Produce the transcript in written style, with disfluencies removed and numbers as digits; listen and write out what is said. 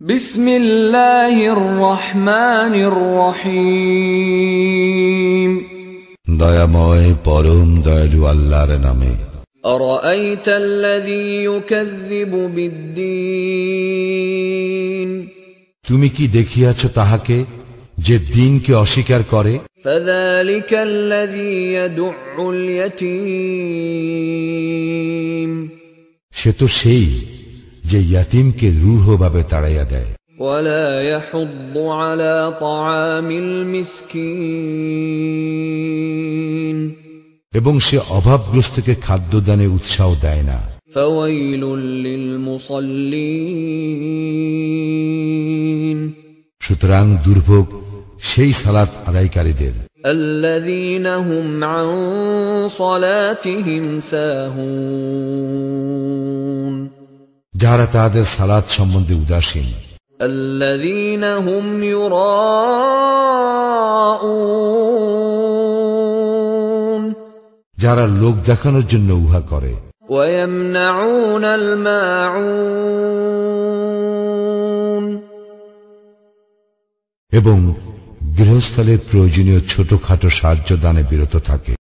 বিসমিল্লাহির রহমানির রহিম। দয়াময় পরম দয়ালু আল্লাহর নামে। আরাআইতাল্লাযী ইউকাযযিবু বিদ্দীন। তুমি কি দেখিয়াছ তাহাকে যে দিনকে অস্বীকার করে? ফাযালিকাল্লাযী ইয়াদুউল ইয়াতীম। সে তো সেই যে ইয়াতীমকে রূঢ়ভাবে তাড়াইয়া দেয়। ওয়ালা ইয়াহুদ্দু আলা তাআমিল মিসকিন। এবং সে অভাবগ্রস্তকে খাদ্যদানে উৎসাহ দেয় না। ফাওয়াইলুল লিল মুসাল্লিন। সুতরাং দুর্ভোগ সেই সালাত আদায়কারীদের। আল্লাযীনা হুম আন সালাতিহিম সাহুন। যারা তাদের সালাত সম্বন্ধে উদাসীন। আল্লাযীনা হুম ইউরাউন। যারা লোক দেখানোর জন্য উহা করে। ওয়া ইয়ামনাউনাল মাউন। এবং গৃহস্থলের প্রয়োজনীয় ছোটখাটো সাহায্য দানে বিরত থাকে।